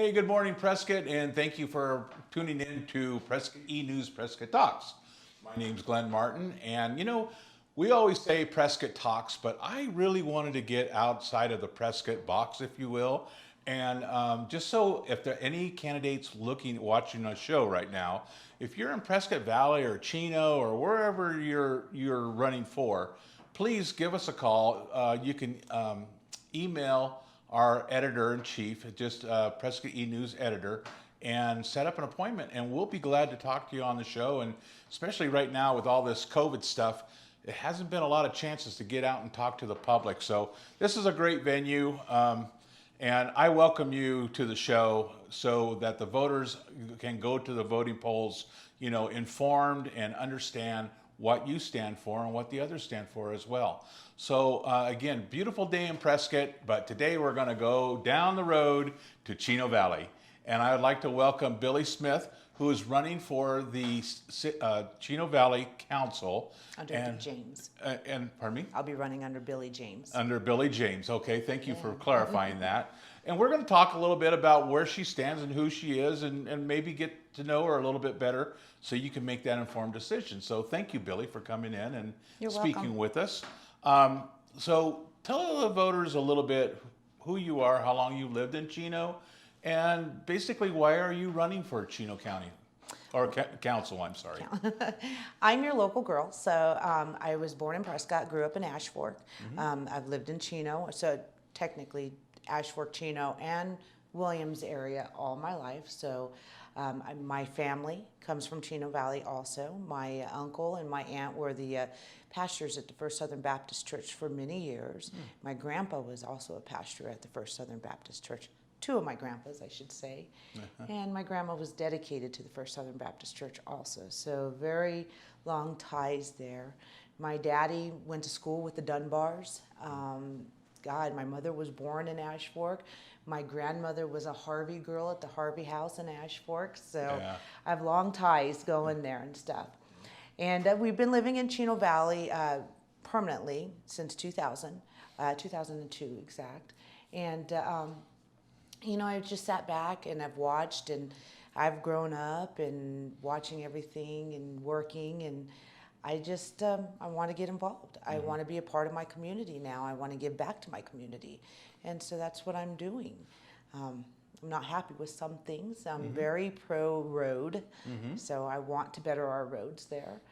Hey, good morning, Prescott, and thank you for tuning in to Prescott E-News Prescott Talks. My name's Glenn Martin, and we always say Prescott Talks, but I really wanted to get outside of the Prescott box, if you will, and just so if there are any candidates watching our show right now, if you're in Prescott Valley or Chino or wherever you're running for, please give us a call. You can email our editor-in-chief, just Prescott E-News editor, and set up an appointment, and we'll be glad to talk to you on the show. And especially right now with all this COVID stuff, it hasn't been a lot of chances to get out and talk to the public. So this is a great venue, and I welcome you to the show so that the voters can go to the voting polls, informed and understand what you stand for and what the others stand for as well. So again, beautiful day in Prescott, but today we're going to go down the road to Chino Valley. And I would like to welcome Billie Smith, who is running for the Chino Valley Council. Under Billie James. And pardon me? I'll be running under Billie James. Under Billie James. Okay, thank you for clarifying that. And we're going to talk a little bit about where she stands and who she is, and maybe get to know her a little bit better so you can make that informed decision. So thank you, Billie, for coming in and speaking with us. So tell the voters a little bit who you are, how long you lived in Chino, and basically why are you running for Chino County? Or council, I'm sorry. I'm your local girl. So I was born in Prescott, grew up in Ash Fork. I've lived in Chino, so technically Ash Fork, Chino, and Williams area all my life. So my family comes from Chino Valley also. My uncle and my aunt were the pastors at the First Southern Baptist Church for many years. My grandpa was also a pastor at the First Southern Baptist Church. Two of my grandpas, I should say. And my grandma was dedicated to the First Southern Baptist Church also. So very long ties there. My daddy went to school with the Dunbars. My mother was born in Ash Fork. My grandmother was a Harvey girl at the Harvey House in Ash Fork. So I have long ties going there and stuff. And we've been living in Chino Valley permanently since 2002 exact. And I've just sat back and I've watched, and I've grown up and watching everything and working, and I just, I want to get involved. I want to be a part of my community now. I want to give back to my community. And so that's what I'm doing. I'm not happy with some things. I'm very pro-road, so I want to better our roads there.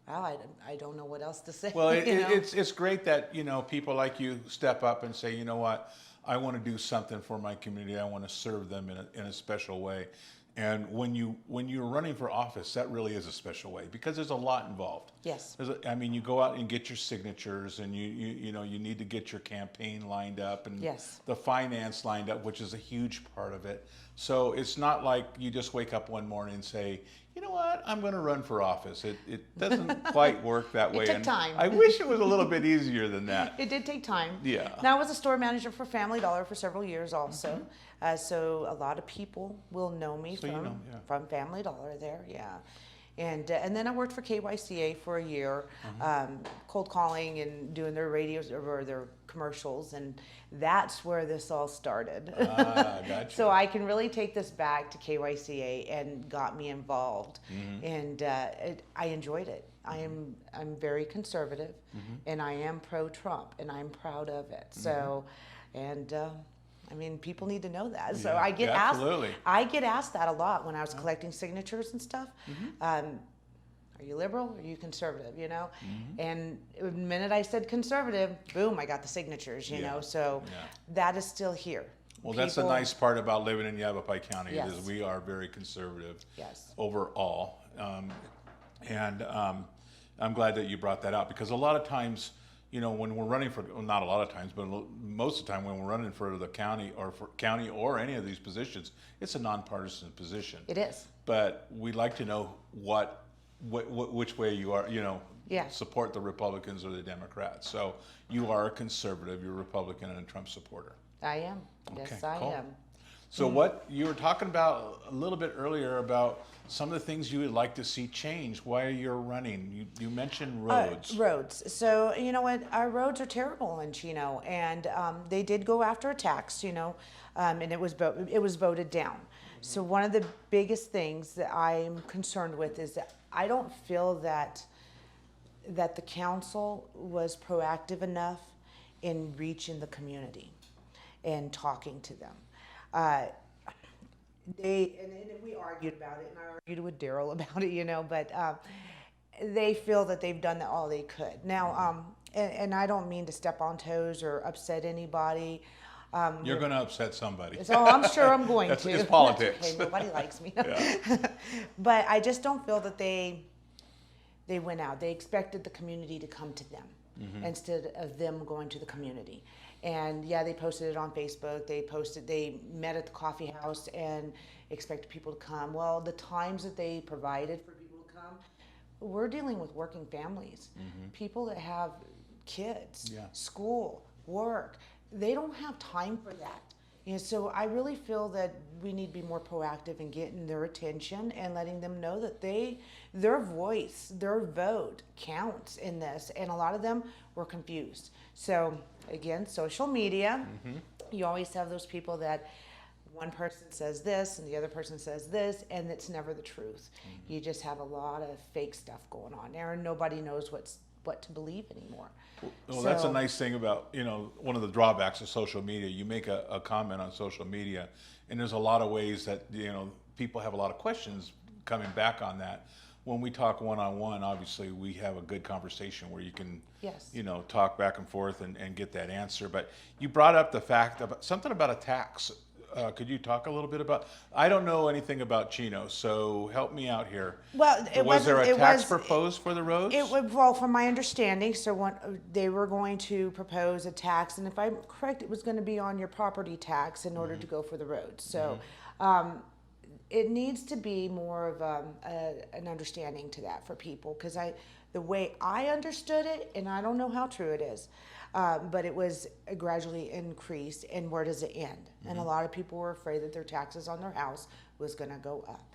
Well, I don't know what else to say. Well, it's great that, people like you step up and say, you know what, I want to do something for my community. I want to serve them in a special way. And when you're running for office, that really is a special way because there's a lot involved. Yes. You go out and get your signatures, and you need to get your campaign lined up and the finance lined up, which is a huge part of it. So it's not like you just wake up one morning and say, you know what, I'm going to run for office. It doesn't quite work that way. It took time. I wish it was a little bit easier than that. It did take time. Yeah. Now I was a store manager for Family Dollar for several years also. So a lot of people will know me from Family Dollar there, And then I worked for KYCA for a year, cold calling and doing their radios or their commercials, and that's where this all started. Gotcha. So I can really take this back to KYCA and got me involved, and I enjoyed it. I'm very conservative, and I am pro-Trump, and I'm proud of it. So, people need to know that. So I get asked. I get asked that a lot when I was collecting signatures and stuff. Are you liberal? Are you conservative? And the minute I said conservative, boom, I got the signatures. So that is still here. Well, that's the nice part about living in Yavapai County is we are very conservative overall. I'm glad that you brought that out because a lot of times, when we're running for, well, not a lot of times, but most of the time when we're running for the county or any of these positions, it's a nonpartisan position. It is. But we'd like to know which way you are, support the Republicans or the Democrats. So you are a conservative, you're a Republican and a Trump supporter. I am. Yes, I am. So what you were talking about a little bit earlier about some of the things you would like to see change while you're running. You mentioned roads. Roads. So you know what? Our roads are terrible in Chino, and they did go after a tax. And it was voted down. So one of the biggest things that I'm concerned with is that I don't feel that the council was proactive enough in reaching the community and talking to them. And we argued about it, and I argued with Daryl about it, but they feel that they've done all they could. Now, and I don't mean to step on toes or upset anybody. You're going to upset somebody. So I'm sure I'm going to. It's politics. That's okay. Nobody likes me. Yeah. But I just don't feel that they went out. They expected the community to come to them instead of them going to the community. And yeah, they posted it on Facebook. They met at the coffee house and expected people to come. Well, the times that they provided for people to come, we're dealing with working families, people that have kids, school, work. They don't have time for that. So I really feel that we need to be more proactive in getting their attention and letting them know that their voice, their vote counts in this. And a lot of them were confused. So again, social media, you always have those people that one person says this and the other person says this, and it's never the truth. You just have a lot of fake stuff going on there, and nobody knows what to believe anymore. Well, that's a nice thing about, one of the drawbacks of social media. You make a comment on social media, and there's a lot of ways that, people have a lot of questions coming back on that. When we talk one-on-one, obviously we have a good conversation where you can, talk back and forth and get that answer. But you brought up the fact about something about a tax. Could you talk a little bit about? I don't know anything about Chino, so help me out here. Well, was there a tax proposed for the roads? Well, from my understanding, they were going to propose a tax, and if I'm correct, it was going to be on your property tax in order to go for the roads. So it needs to be more of an understanding to that for people, because the way I understood it, and I don't know how true it is, but it was a gradually increased, and where does it end? And a lot of people were afraid that their taxes on their house was going to go up.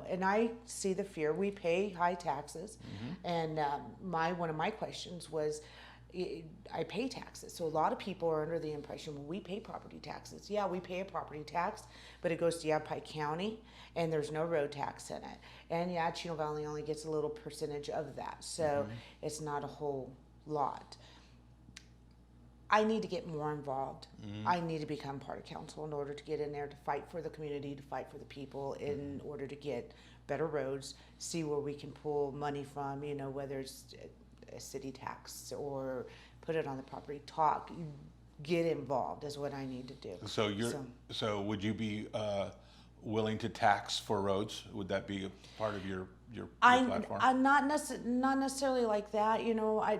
And I see the fear. We pay high taxes, and one of my questions was, I pay taxes. So a lot of people are under the impression, well, we pay property taxes. Yeah, we pay a property tax, but it goes to Yavapai County, and there's no road tax in it. And yeah, Chino Valley only gets a little percentage of that, so it's not a whole lot. I need to get more involved. I need to become part of council in order to get in there to fight for the community, to fight for the people, in order to get better roads, see where we can pull money from, whether it's a city tax or put it on the property. Get involved is what I need to do. So would you be willing to tax for roads? Would that be a part of your platform? I'm not necessarily like that.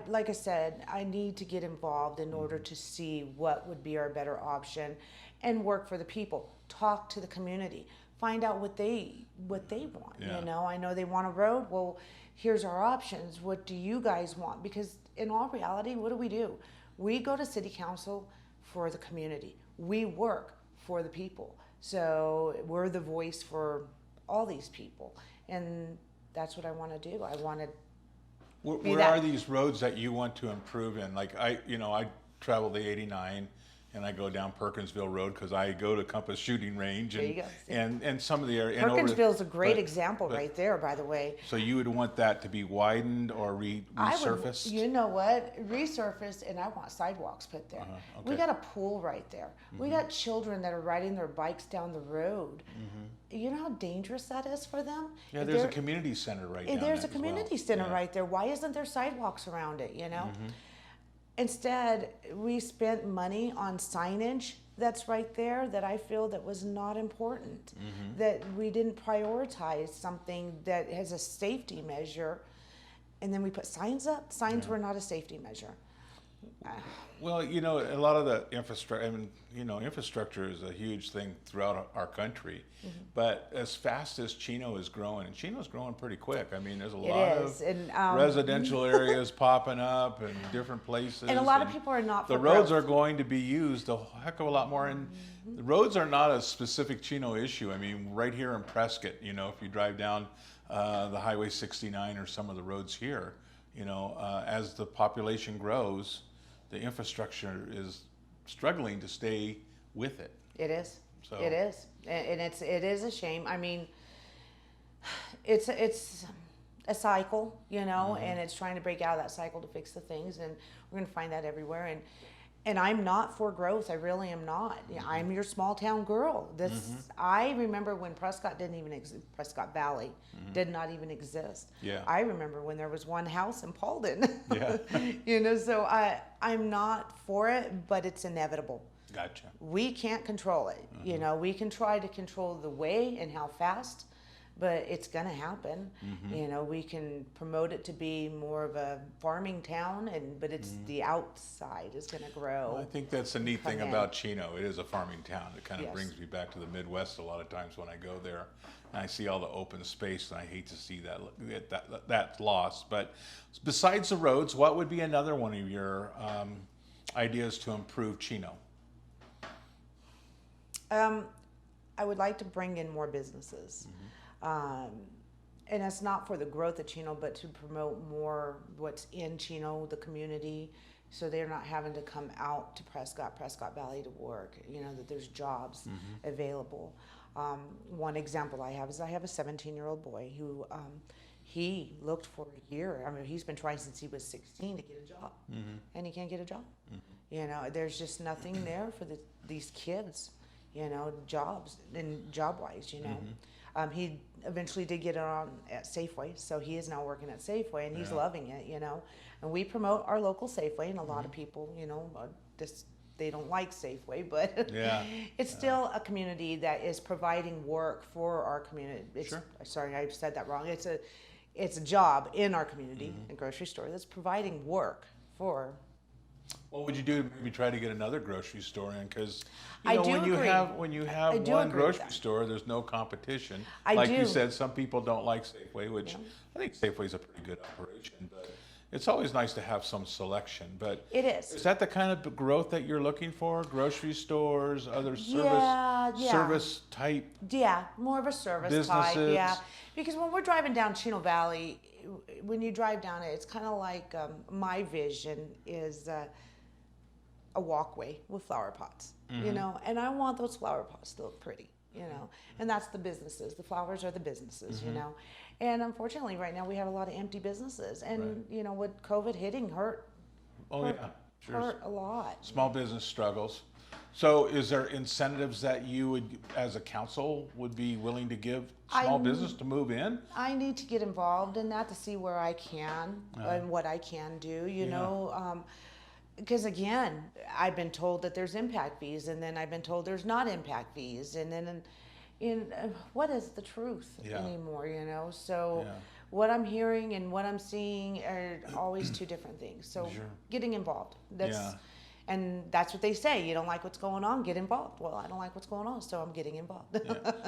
Like I said, I need to get involved in order to see what would be our better option, and work for the people. Talk to the community. Find out what they want. Yeah. I know they want a road. Well, here's our options. What do you guys want? Because in all reality, what do? We go to city council for the community. We work for the people. So we're the voice for all these people, and that's what I want to do. I want to. Where are these roads that you want to improve in? Like I travel the 89, and I go down Perkinsville Road because I go to Compass Shooting Range, and some of the area. Perkinsville's a great example right there, by the way. So you would want that to be widened or resurfaced? You know what? Resurfaced, and I want sidewalks put there. Okay. We got a pool right there. We got children that are riding their bikes down the road. You know how dangerous that is for them? Yeah, there's a community center right down there. There's a community center right there. Why isn't there sidewalks around it, Instead, we spent money on signage that's right there that I feel that was not important, that we didn't prioritize something that has a safety measure, and then we put signs up. Signs were not a safety measure. Well, you know, a lot of the infrastructure, I mean, you know, infrastructure is a huge thing throughout our country. But as fast as Chino is growing, and Chino's growing pretty quick. I mean, there's a It lot is, of and residential areas popping up in different places. and a lot of people are not for the roads growth. are going to be used a heck of a lot more. And the roads are not a specific Chino issue. I mean, right here in Prescott, you know, if you drive down the Highway 69 or some of the roads here, you know, as the population grows, the infrastructure is struggling to stay with it. It is. So- It is, and it is a shame. I mean, it's a cycle, you know, and it's trying to break out of that cycle to fix the things, and we're going to find that everywhere. And I'm not for growth. I really am not. Yeah, I'm your small town girl. I remember when Prescott didn't even exist. Prescott Valley did not even exist. Yeah. I remember when there was one house in Paulden. Yeah. You know, so I'm not for it, but it's inevitable. Gotcha. We can't control it. You know, we can try to control the way and how fast, but it's going to happen. You know, we can promote it to be more of a farming town, but it's the outside is going to grow. Well, I think that's the neat thing Come in. about Chino. It is a farming town. It kind of Yes. brings me back to the Midwest a lot of times when I go there. And I see all the open space, and I hate to see that lost. But besides the roads, what would be another one of your ideas to improve Chino? I would like to bring in more businesses. And it's not for the growth of Chino, but to promote more what's in Chino, the community, so they're not having to come out to Prescott Valley to work, you know, that there's jobs available. One example I have is I have a 17-year-old boy who he looked for a year. I mean, he's been trying since he was 16 to get a job, and he can't get a job. You know, there's just nothing there for these kids, you know, jobs and job-wise, you know. He eventually did get it on at Safeway, so he is now working at Safeway, and he's loving it, you know. And we promote our local Safeway, and a lot of people, you know, they don't like Safeway, but it's still a community that is providing work for our community. Sorry, I said that wrong. It's a job in our community, a grocery store that's providing work for. What would you do to maybe try to get another grocery store in? Because you I know, do when you agree. have when you have I do one agree with grocery that. store, there's no competition. I Like do. you said, some people don't like Safeway, which I think Safeway's a pretty good operation, but it's always nice to have some selection. But It is. Is that the kind of growth that you're looking for? Grocery stores, other Yeah. service type? Yeah, more of a service type. Businesses. Yeah, because when we're driving down Chino Valley, when you drive down it, it's kind of like my vision is a walkway with flower pots, you know, and I want those flower pots to look pretty, you know, and that's the businesses. The flowers are the businesses, you know, and unfortunately, right now we have a lot of empty businesses, and you know, with COVID hitting, hurt a lot. Small business struggles. So is there incentives that you would, as a council, would be willing to give small business to move in? I need to get involved in that to see where I can and what I can do, you know. Because again, I've been told that there's impact fees, and then I've been told there's not impact fees, and then what is the truth anymore, you know? So what I'm hearing and what I'm seeing are always two different things. So getting involved, and that's what they say. You don't like what's going on, get involved. Well, I don't like what's going on, so I'm getting involved.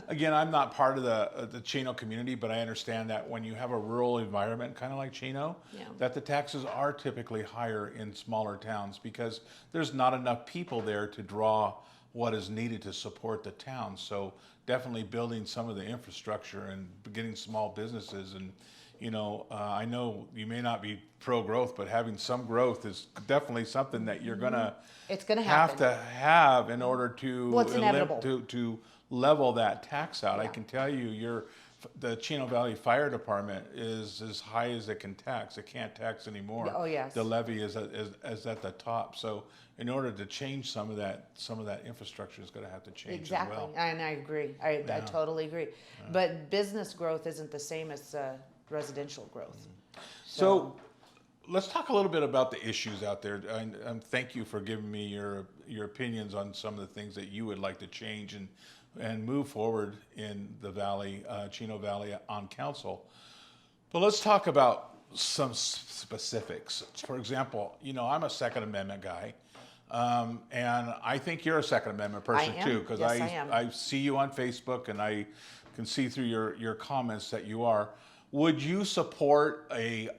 Again, I'm not part of the Chino community, but I understand that when you have a rural environment, kind of like Chino, that the taxes are typically higher in smaller towns because there's not enough people there to draw what is needed to support the town. So definitely building some of the infrastructure and getting small businesses and, you know, I know you may not be pro-growth, but having some growth is definitely something that you're gonna It's gonna have happen. to have in order to Well, it's inevitable. to level that tax out. I can tell you, the Chino Valley Fire Department is as high as it can tax. It can't tax anymore. Oh, yes. The levy is at the top. So in order to change some of that infrastructure is going to have to change Exactly, as well. and I agree. I totally agree. But business growth isn't the same as residential growth. So let's talk a little bit about the issues out there. And thank you for giving me your opinions on some of the things that you would like to change and move forward in the valley, Chino Valley on council. But let's talk about some specifics. For example, I'm a Second Amendment guy, and I think you're a Second Amendment person am. too, because Yes, I am. I see you on Facebook and I can see through your comments that you are. Would you support a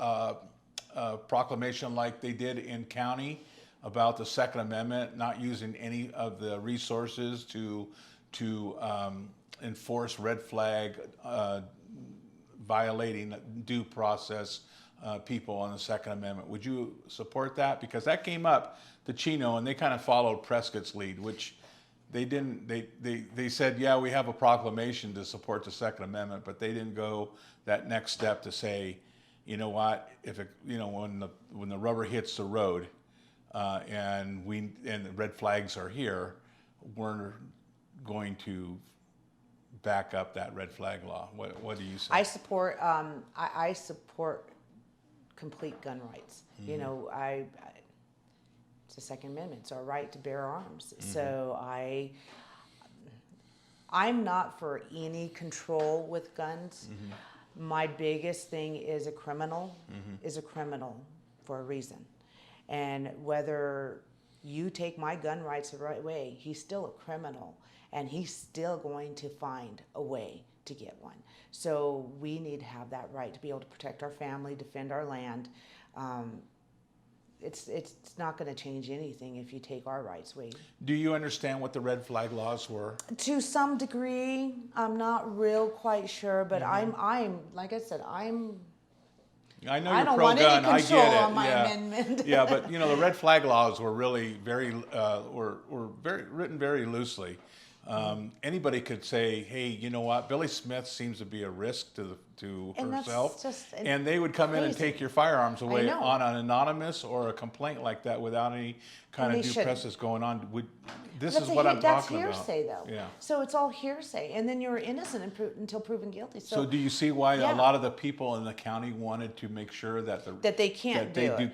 proclamation like they did in county about the Second Amendment, not using any of the resources to enforce red flag, violating due process people on the Second Amendment? Would you support that? Because that came up to Chino, and they kind of followed Prescott's lead, which they didn't. They said, yeah, we have a proclamation to support the Second Amendment, but they didn't go that next step to say, you know what, if it, when the rubber hits the road, and the red flags are here, we're going to back up that red flag law. What do you say? I support. I support complete gun rights. Mm-hmm. It's the Second Amendment. It's our right to bear arms. Mm-hmm. So I'm not for any control with guns. Mm-hmm. My biggest thing is a criminal mm-hmm. is a criminal for a reason. And whether you take my gun rights the right way, he's still a criminal, and he's still going to find a way to get one. So we need to have that right to be able to protect our family, defend our land. It's not going to change anything if you take our rights away. Do you understand what the red flag laws were? To some degree, I'm not real quite sure, but mm-hmm. I'm like I said, I know you're pro-gun. I get it. On my amendment. Yeah, but the red flag laws were really written very loosely. Anybody could say, "Hey, you know what? Billy Smith seems to be a risk to herself," and they would come in and take your firearms away on an anonymous or a complaint like that without any kind of due process going on. This is what I'm talking about. That's hearsay, though. Yeah. So it's all hearsay, and then you're innocent until proven guilty. So do you see why a lot of the people in the county wanted to make sure that they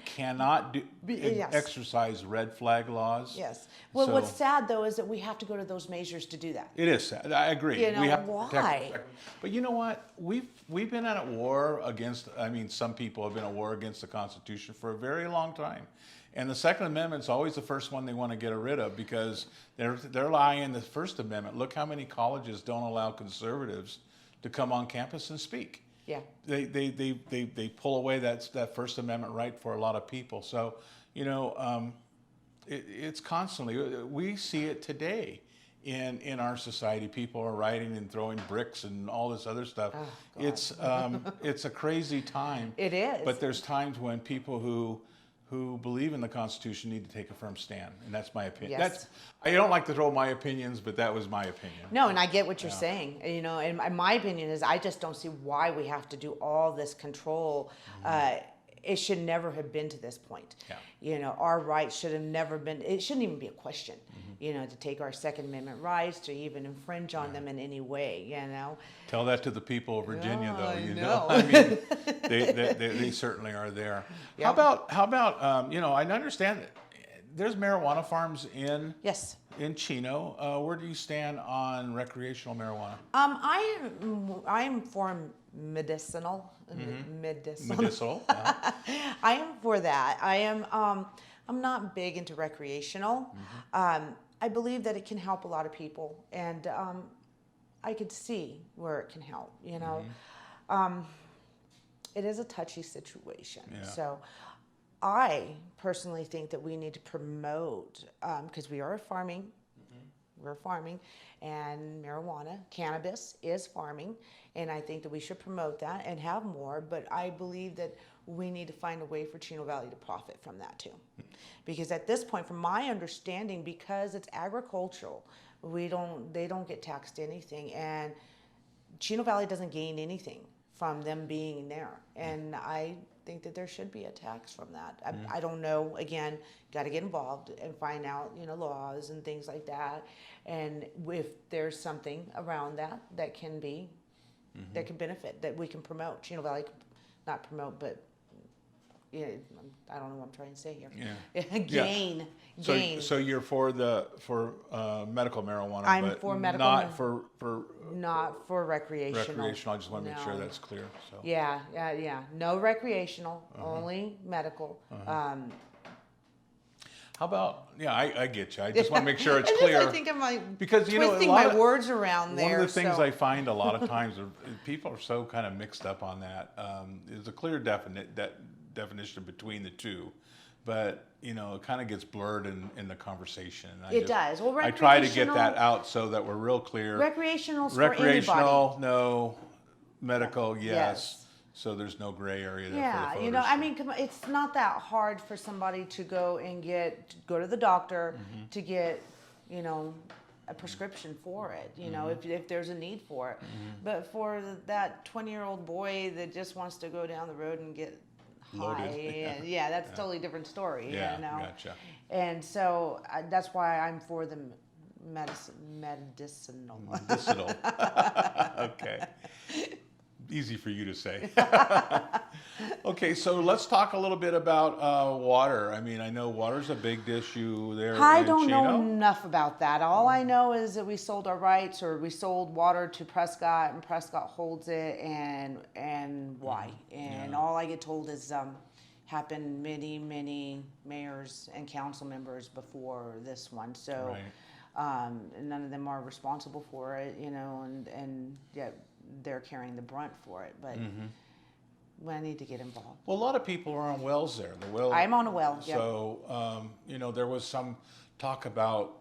cannot exercise red flag laws? Yes. Well, what's sad though is that we have to go to those measures to do that. It is sad. I agree. We have why? But you know what? We've been at war against. I mean, some people have been at war against the Constitution for a very long time. And the Second Amendment's always the first one they want to get rid of because they're lying the First Amendment. Look how many colleges don't allow conservatives to come on campus and speak. Yeah. They pull away that First Amendment right for a lot of people. So, it's constantly, we see it today in our society. People are rioting and throwing bricks and all this other stuff. Oh, it's a crazy time. It is. But there's times when people who believe in the Constitution need to take a firm stand, and that's my opinion. Yes. I don't like to throw my opinions, but that was my opinion. No, and I get what you're saying. And my opinion is I just don't see why we have to do all this control. Mm-hmm. It should never have been to this point. Yeah. Our rights should have never been. It shouldn't even be a question. Mm-hmm. To take our Second Amendment rights, to even infringe on them in any way. Tell that to the people of Virginia, though. I know. I mean, they certainly are there. Yeah. How about I understand that there's marijuana farms in Chino. Where do you stand on recreational marijuana? I am for medicinal. Mm-hmm. Medicinal. Yeah. I am for that. I am. I'm not big into recreational. Mm-hmm. I believe that it can help a lot of people, and I could see where it can help. Mm-hmm. It is a touchy situation. Yeah. So I personally think that we need to promote, because we are farming. Mm-hmm. We're farming, and marijuana, cannabis is farming, and I think that we should promote that and have more, but I believe that we need to find a way for Chino Valley to profit from that too. Because at this point, from my understanding, because it's agricultural, they don't get taxed anything, and Chino Valley doesn't gain anything from them being there. And I think that there should be a tax from that. I don't know, again, got to get involved and find out, laws and things like that. And if there's something around that can be, that can benefit, that we can promote. Chino Valley, not promote, but yeah, I don't know what I'm trying to say here. Yeah. Gain. So you're for medical marijuana, I'm but for medical not for Not for recreational. recreational. I just want to make sure No. that's clear. So. Yeah. No recreational, only medical. How about, I get you. I just want to make sure it's I clear. think I'm because, twisting my words around there. One of the things so. I find a lot of times, people are so kind of mixed up on that. There's a clear definition between the two. But, it kind of gets blurred in the conversation. It does. Well, I try to get that out so that we're real clear. Recreational's for Recreational, anybody. No. Medical, yes. So there's no gray area there for the voters. I mean, it's not that hard for somebody to go to the doctor to get, a prescription for it, if there's a need for it. But for that 20-year-old boy that just wants to go down the road and get high, that's a totally different story, Gotcha. And so that's why I'm for the medicinal. Medicinal. Okay. Easy for you to say. Okay, so let's talk a little bit about water. I mean, I know water's a big issue there I in don't Chino. know enough about that. All I know is that we sold our rights, or we sold water to Prescott, and Prescott holds it, and why. And all I get told is happened many mayors and council members before this one. So none of them are responsible for it, and yet they're carrying the brunt for it. But I need to get involved. Well, a lot of people are on wells there. The well. I'm on a well. So there was some talk about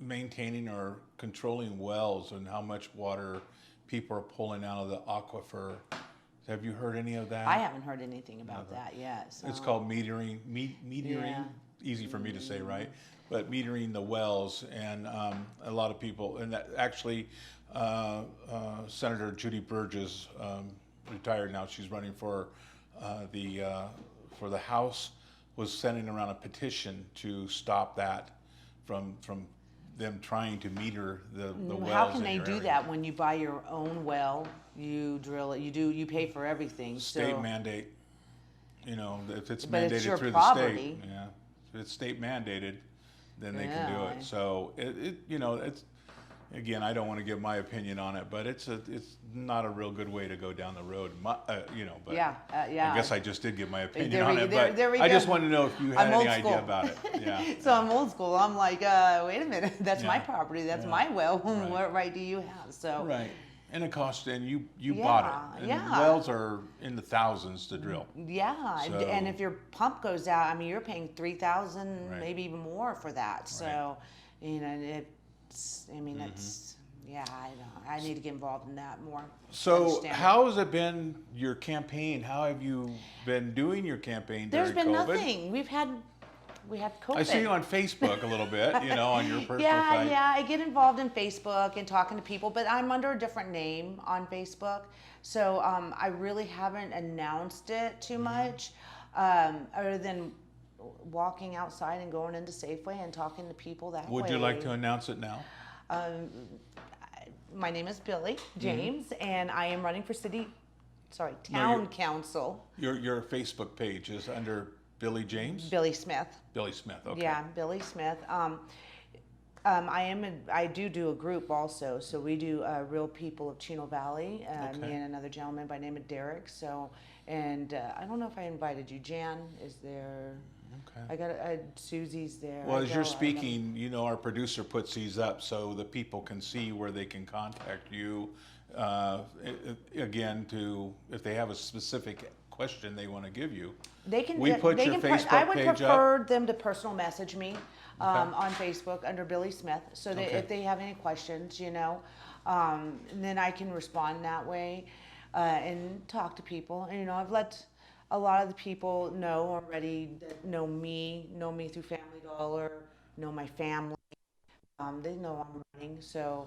maintaining or controlling wells and how much water people are pulling out of the aquifer. Have you heard any of that? I haven't heard anything about that yet. So. It's called metering. Metering. Easy for me to say, right? But metering the wells, and a lot of people, and that actually, Senator Judy Burgess, retired now. She's running for the House. Was sending around a petition to stop that from them trying to meter the wells. How can they your do area. that when you buy your own well? You drill it. You pay for everything. State mandate. If it's But mandated it's your through property. the state. Yeah. If it's state mandated, then they can do it. So it's again, I don't want to give my opinion on it, but it's not a real good way to go down the road. But I guess I just did give my opinion on it. But I just wanted to know if you had any idea about it. Yeah. So I'm old school. I'm like, wait a minute, that's my property. That's my well. Right. What right do you have? So. Right. And it costs, and you bought it. And wells are in the thousands to drill. Yeah, So, and if your pump goes out, I mean, you're paying $3,000, maybe even more for that. So, it's. I mean, it's. Yeah, I need to get involved in that more. So, how has it been your campaign? How have you been doing your campaign during There's been COVID? nothing. We had COVID. I see you on Facebook a little bit, on your personal site. Yeah, I get involved in Facebook and talking to people, but I'm under a different name on Facebook. So I really haven't announced it too much, other than walking outside and going into Safeway and talking to people that way. Would you like to announce it now? My name is Billie James, and I am running for town council. Your Facebook page is under Billie James? Billie Smith. Billie Smith, okay. Yeah, Billie Smith. I do a group also. So we do Real People of Chino Valley, me and another gentleman by name of Derek. So, and I don't know if I invited you. Jan is there. Okay. I got Susie's there. Well, as you're speaking, our producer puts these up so the people can see where they can contact you. Again, if they have a specific question they want to give you. They can. We put your Facebook I would page prefer up. them to personal message me on Facebook under Billie Smith, so that if they have any questions, and then I can respond that way and talk to people. And I've let a lot of the people know already that know me through Family Dollar, know my family. They know I'm running, so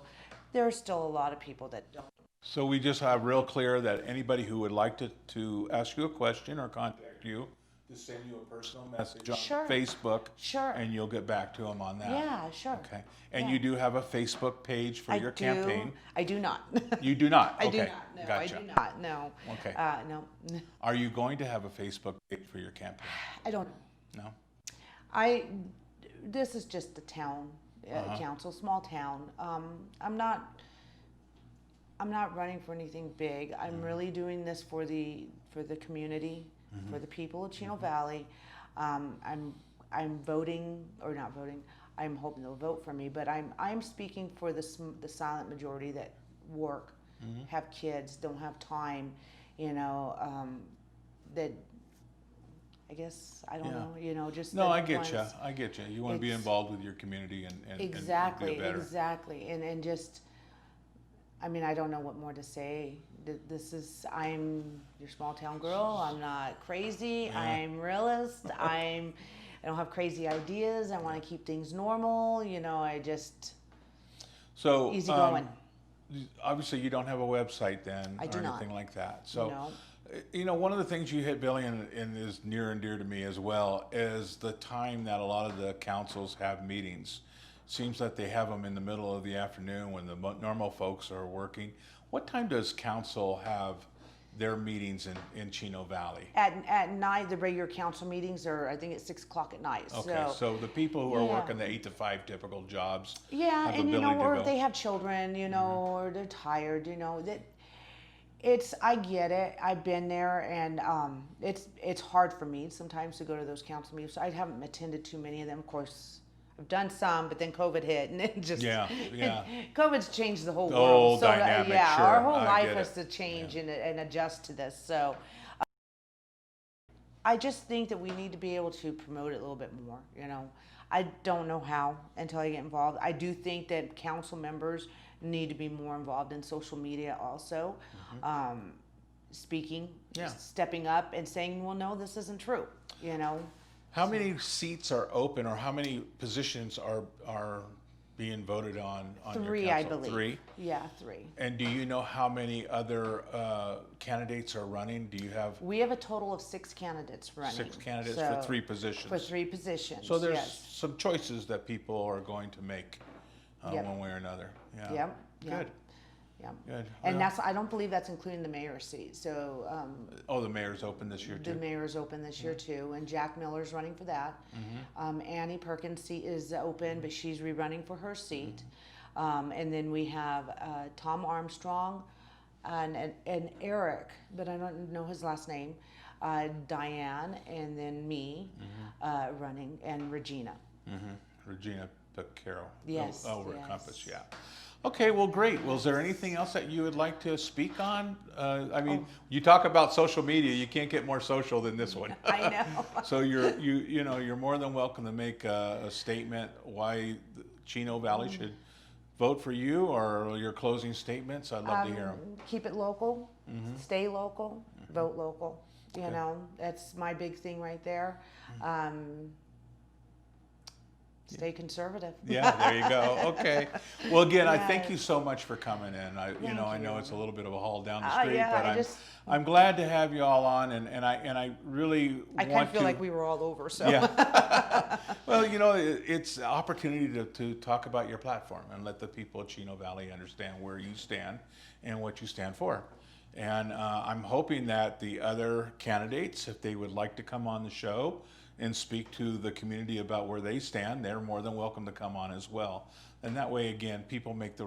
there are still a lot of people that don't. So we just have real clear that anybody who would like to ask you a question or contact you, to send you a personal message on Sure. Facebook, Sure. and you'll get back to them on that. Yeah, sure. Okay. And Yeah. you do have a Facebook page for your campaign? I do not. You do not? I Okay. do not. No, Gotcha. I do not. No. Okay. No. Are you going to have a Facebook page for your campaign? I don't. No? This is just a town council, small town. I'm not running for anything big. I'm really doing this for the community, for the people of Chino Valley. I'm voting, or not voting. I'm hoping they'll vote for me, but I'm speaking for the silent majority that work, have kids, don't have time, that. I guess I don't know, just no. the I get ones- you. I get you. You want to be involved with your community and Exactly, do better. exactly, and just, I mean, I don't know what more to say. I'm your small town girl. I'm not crazy. Yeah. I'm realist. I don't have crazy ideas. I want to keep things normal. I just So easy going. Obviously, you don't have a website then, I do or not. anything like that. So. No. One of the things you hit, Billy, and is near and dear to me as well, is the time that a lot of the councils have meetings. Seems that they have them in the middle of the afternoon when the normal folks are working. What time does council have their meetings in Chino Valley? At night, the regular council meetings are, I think, at 6 o'clock at night. Okay, so the people who are Yeah. working the 8 to 5 typical jobs Yeah, have and ability to or go. they have children, or they're tired, that I get it. I've been there, and it's hard for me sometimes to go to those council meetings. So I haven't attended too many of them. Of course, I've done some, but then COVID hit, and it just Yeah. COVID's changed the whole The world. whole So dynamic, yeah, sure, our whole I life get has it. to change and adjust to this. So I just think that we need to be able to promote it a little bit more. I don't know how until I get involved. I do think that council members need to be more involved in social media also, speaking, Yeah. stepping up and saying, well, no, this isn't true, How many seats are open, or how many positions are being voted on your 3, I council? believe. 3? Yeah, 3. And do you know how many other candidates are running? Do you have We have a total of 6 candidates running. 6 candidates So, for 3 positions? For 3 positions, So there's yes. some choices that people are going to make Yep. one way or another. Yeah. Yep. Good. Yeah. Good. And Well, I don't believe that's including the mayor's seat. So oh, the mayor's open this year the too. mayor's open this year too, and Jack Miller's running for that. Annie Perkins' seat is open, but she's rerunning for her seat. And then we have Tom Armstrong and Eric, but I don't know his last name, Diane, and then me running, and Regina. Regina Picaro. Yes, Over at yes. Compass, yeah. Okay, well, great. Well, is there anything else that you would like to speak on? I mean, you talk about social media. You can't get more social than this one. I know. So you're more than welcome to make a statement why the Chino Valley should vote for you, or your closing statements. I'd love to hear them. Keep it local, stay local, vote local. That's my big thing right there. Stay conservative. Yeah, there you go. Okay. Well, again, I thank Yes. you so much for coming in. I know you. it's a little bit of a haul down the street, Yeah, but I'm glad to have you all on, and I really I kind of feel like we were all over. So Yeah. Well, it's an opportunity to talk about your platform and let the people of Chino Valley understand where you stand and what you stand for. And I'm hoping that the other candidates, if they would like to come on the show and speak to the community about where they stand, they're more than welcome to come on as well. And that way, again, people make the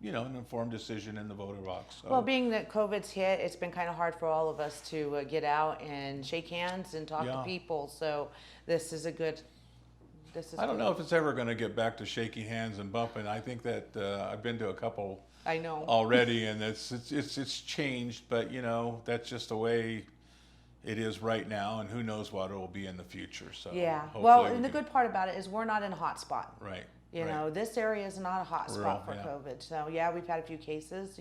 an informed decision in the voter box. So, well, being that COVID's hit, it's been kind of hard for all of us to get out and shake hands and talk to people. So this is a good. I don't know if it's ever going to get back to shaking hands and bumping. I think that I've been to a couple. I know. Already, and it's changed, but that's just the way it is right now, and who knows what it will be in the future. So Yeah. hopefully Well, we and the can- good part about it is we're not in a hot spot. right. This area is not a hot Rural, spot for yeah. COVID. So yeah, we've had a few cases,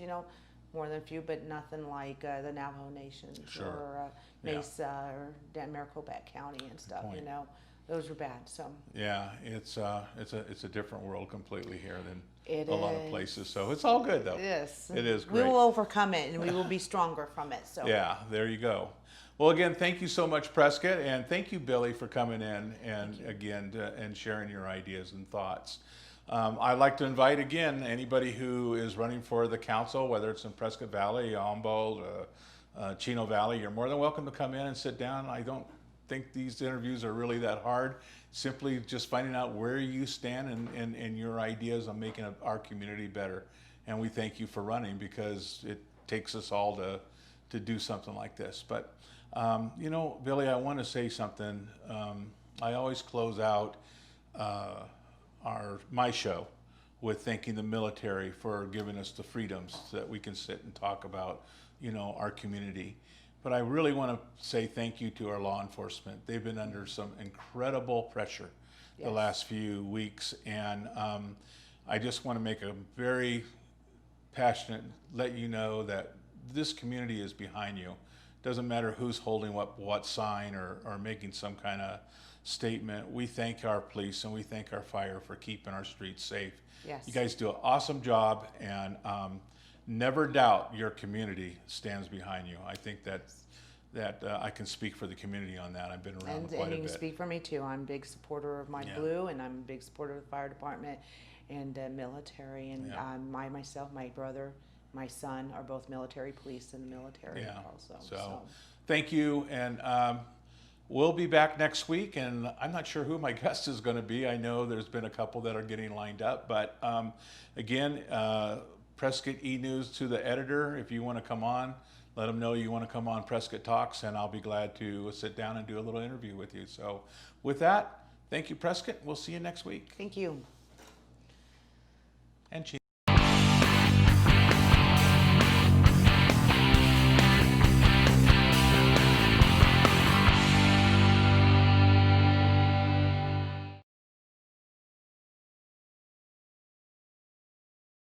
more than a few, but nothing like the Navajo Nation Sure. or Yeah. Mesa or Maricopa County and stuff. point. Those were bad. So Yeah, it's a different world completely here than It a lot of is. places. So it's all good though. yes, It is We great. will overcome it, and we will be stronger from it. So Yeah, there you go. Well, again, thank you so much, Prescott, and thank you, Billy, for coming in and and sharing your ideas and thoughts. I'd like to invite again anybody who is running for the council, whether it's in Prescott Valley, Humboldt, Chino Valley. You're more than welcome to come in and sit down. I don't think these interviews are really that hard. Simply just finding out where you stand and your ideas on making our community better. And we thank you for running, because it takes us all to do something like this. But you know, Billy, I want to say something. I always close out my show with thanking the military for giving us the freedoms so that we can sit and talk about, you know, our community. But I really want to say thank you to our law enforcement. They've been under some incredible pressure the last few weeks, and I just want to make a very passionate, let you know that this community is behind you. Doesn't matter who's holding what sign or making some kind of statement. We thank our police and we thank our fire for keeping our streets safe. Yes. You guys do an awesome job, and never doubt your community stands behind you. I think that I can speak for the community on that. I've been around quite a bit. And you can speak for me too. I'm a big supporter of my blue, and I'm a big supporter of the fire department and military. And myself, my brother, my son are both military police in the military also. So thank you, and we'll be back next week, and I'm not sure who my guest is going to be. I know there's been a couple that are getting lined up, but again, Prescott E-News to the editor, if you want to come on, let them know you want to come on Prescott Talks, and I'll be glad to sit down and do a little interview with you. So with that, thank you, Prescott. We'll see you next week. thank you. And Chino.